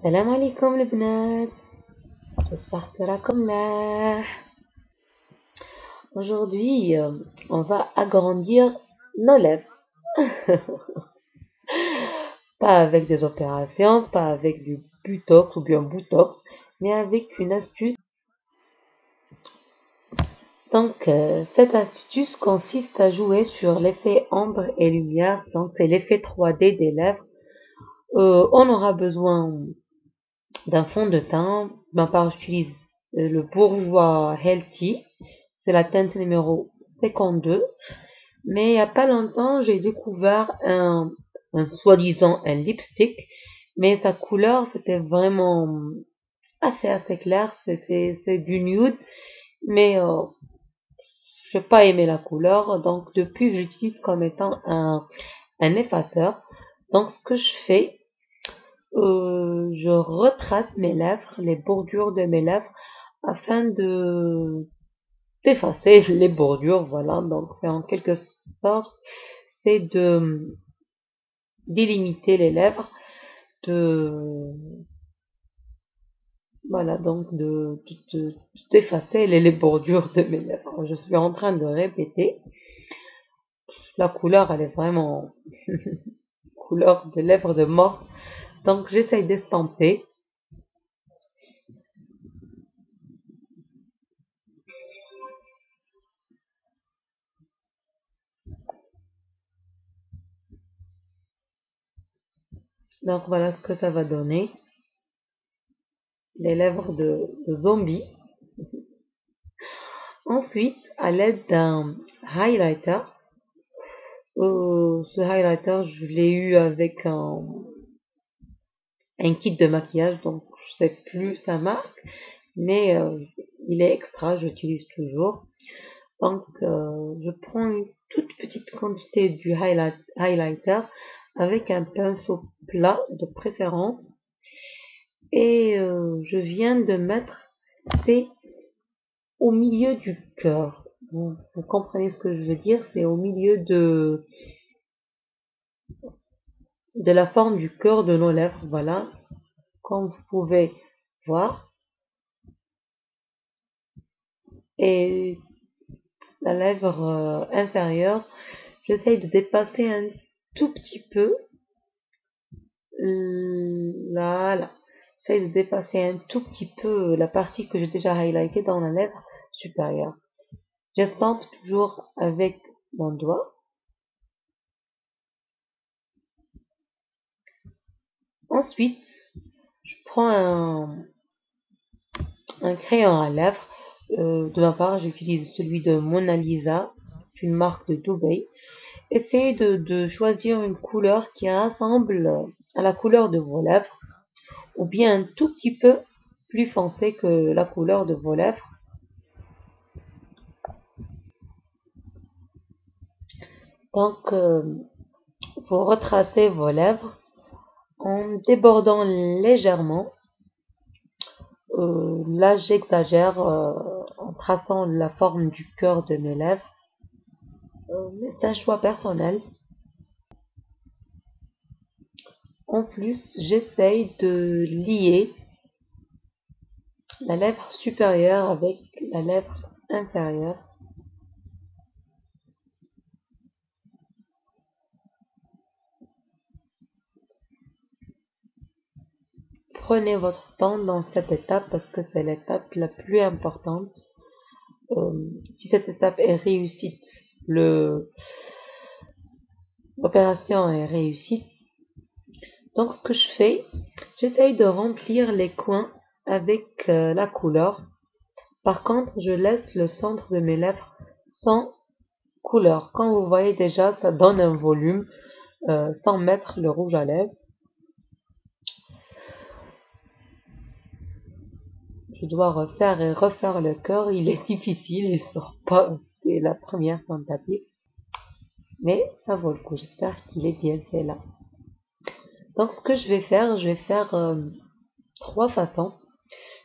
Salam alaikum les bnat, j'espère que راكم ملاح. Aujourd'hui, on va agrandir nos lèvres. Pas avec des opérations, pas avec du Botox ou bien Botox, mais avec une astuce. Donc, cette astuce consiste à jouer sur l'effet ombre et lumière. Donc, c'est l'effet 3D des lèvres. On aura besoin d'un fond de teint. Ma part, j'utilise le Bourjois Healthy. C'est la teinte numéro 52. Mais il n'y a pas longtemps, j'ai découvert soi-disant un lipstick. Mais sa couleur, c'était vraiment assez clair. C'est du nude. Mais je n'ai pas aimé la couleur. Donc, depuis, j'utilise comme étant un effaceur. Donc, ce que je fais, je retrace mes lèvres, les bordures de mes lèvres, afin d'effacer les bordures. Voilà, donc c'est en quelque sorte, c'est de délimiter les lèvres, voilà, donc d'effacer les bordures de mes lèvres. Je suis en train de répéter. La couleur, elle est vraiment couleur de lèvres de mort. Donc j'essaye d'estamper. Donc voilà ce que ça va donner. Les lèvres de zombie. Ensuite, à l'aide d'un highlighter, ce highlighter, je l'ai eu avec un kit de maquillage, donc je sais plus sa marque, mais il est extra, j'utilise toujours. Donc, je prends une toute petite quantité du highlighter avec un pinceau plat de préférence et je viens de mettre, c'est au milieu du cœur. Vous comprenez ce que je veux dire? C'est au milieu de la forme du cœur de nos lèvres. Voilà, comme vous pouvez voir. Et la lèvre inférieure, j'essaye de dépasser un tout petit peu. Là. J'essaye de dépasser un tout petit peu la partie que j'ai déjà highlightée dans la lèvre supérieure. J'estampe toujours avec mon doigt. Ensuite, je prends un crayon à lèvres. De ma part, j'utilise celui de Mona Lisa, une marque de Dubaï. Essayez de choisir une couleur qui ressemble à la couleur de vos lèvres, ou bien un tout petit peu plus foncé que la couleur de vos lèvres. Donc, vous retracez vos lèvres en débordant légèrement. Là, j'exagère en traçant la forme du cœur de mes lèvres. Mais c'est un choix personnel. En plus, j'essaye de lier la lèvre supérieure avec la lèvre inférieure. Prenez votre temps dans cette étape parce que c'est l'étape la plus importante. Si cette étape est réussite, l'opération est réussite. Donc ce que je fais, j'essaye de remplir les coins avec la couleur. Par contre, je laisse le centre de mes lèvres sans couleur. Quand vous voyez déjà, ça donne un volume sans mettre le rouge à lèvres. Je dois refaire et refaire le cœur. Il est difficile, il sort pas dès la première tentative. Mais ça vaut le coup. J'espère qu'il est bien fait là. Donc ce que je vais faire 3 façons.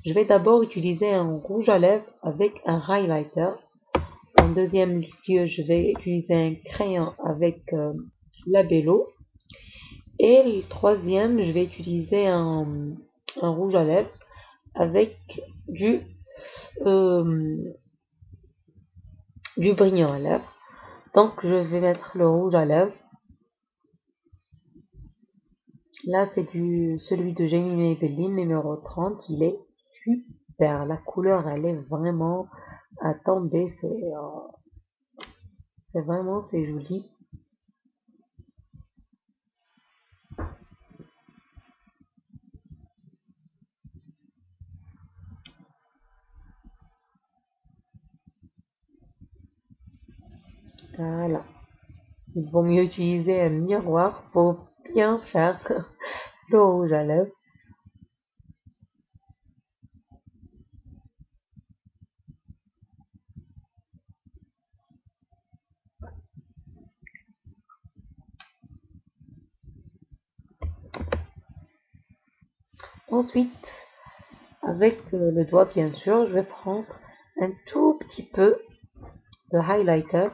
Je vais d'abord utiliser un rouge à lèvres avec un highlighter. En deuxième lieu, je vais utiliser un crayon avec Labello. Et le troisième, je vais utiliser un un rouge à lèvres avec euh, du brillant à lèvres. Donc je vais mettre le rouge à lèvres. Là c'est celui de Jamie Maybelline numéro 30. Il est super. La couleur elle est vraiment à tomber. C'est vraiment c'est joli. Voilà. Il vaut mieux utiliser un miroir pour bien faire le rouge à lèvres. Ensuite, avec le doigt bien sûr, je vais prendre un tout petit peu de highlighter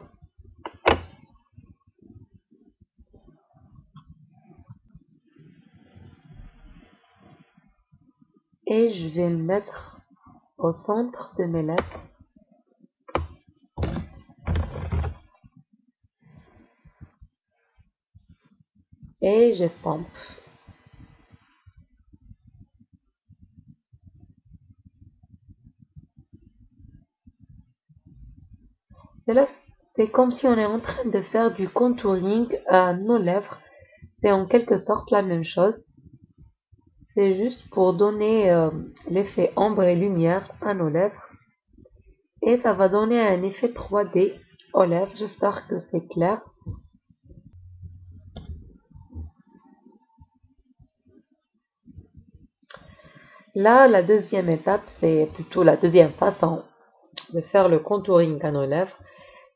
et je vais le mettre au centre de mes lèvres et j'estompe. C'est là, c'est comme si on est en train de faire du contouring à nos lèvres. C'est en quelque sorte la même chose. C'est juste pour donner l'effet ombre et lumière à nos lèvres. Et ça va donner un effet 3D aux lèvres. J'espère que c'est clair. Là, la deuxième étape, c'est plutôt la deuxième façon de faire le contouring à nos lèvres.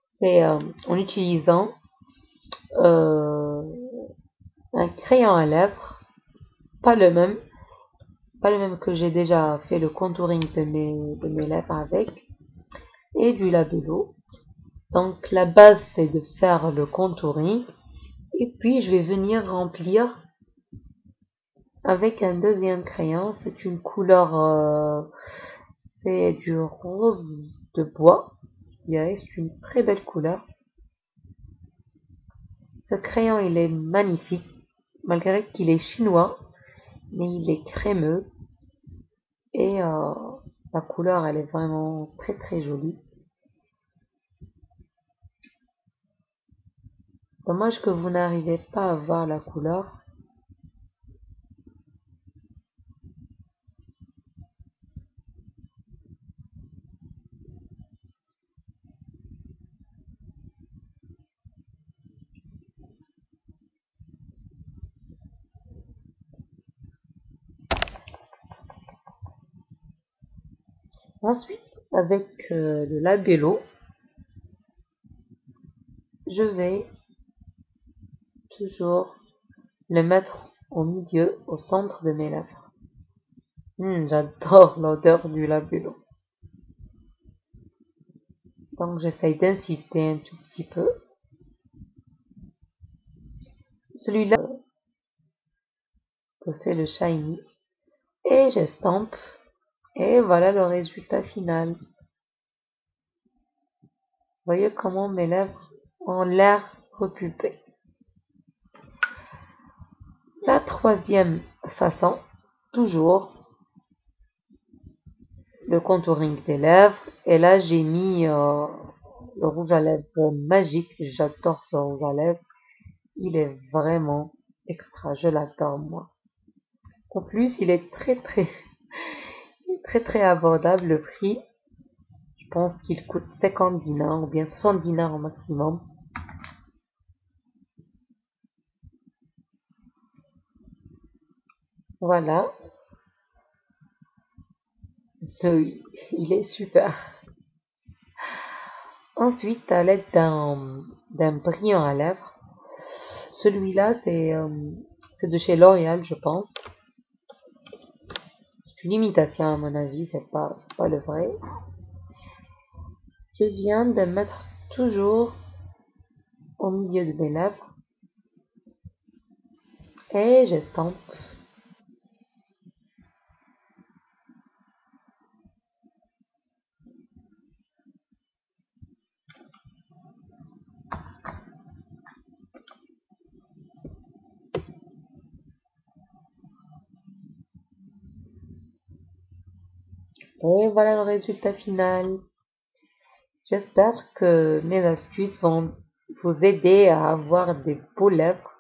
C'est en utilisant euh, un crayon à lèvres, pas le même, pas le même que j'ai déjà fait le contouring de mes lèvres avec, et du labello. Donc la base c'est de faire le contouring, et puis je vais venir remplir avec un deuxième crayon. C'est une couleur, c'est du rose de bois, je dirais, c'est une très belle couleur. Ce crayon il est magnifique, malgré qu'il est chinois, mais il est crémeux. Et la couleur, elle est vraiment très très jolie. Dommage que vous n'arrivez pas à voir la couleur. Ensuite, avec le labello, je vais toujours le mettre au milieu, au centre de mes lèvres. J'adore l'odeur du labello. Donc j'essaye d'insister un tout petit peu. Celui-là, c'est le shiny. Et j'estompe. Et voilà le résultat final. Vous voyez comment mes lèvres ont l'air repulpées. La troisième façon, toujours le contouring des lèvres. Et là, j'ai mis le rouge à lèvres magique. J'adore ce rouge à lèvres. Il est vraiment extra. Je l'adore, moi. En plus, il est très abordable, le prix. Je pense qu'il coûte 50 dinars ou bien 60 dinars au maximum. Voilà. Il est super. Ensuite, à l'aide d'un brillant à lèvres, celui-là, c'est de chez L'Oréal, je pense. C'est une imitation, à mon avis, c'est pas le vrai. Je viens de mettre toujours au milieu de mes lèvres et j'estompe. Et voilà le résultat final. J'espère que mes astuces vont vous aider à avoir des beaux lèvres.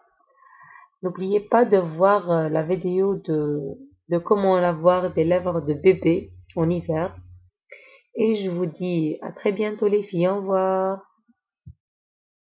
N'oubliez pas de voir la vidéo de comment avoir des lèvres de bébé en hiver. Et je vous dis à très bientôt les filles. Au revoir.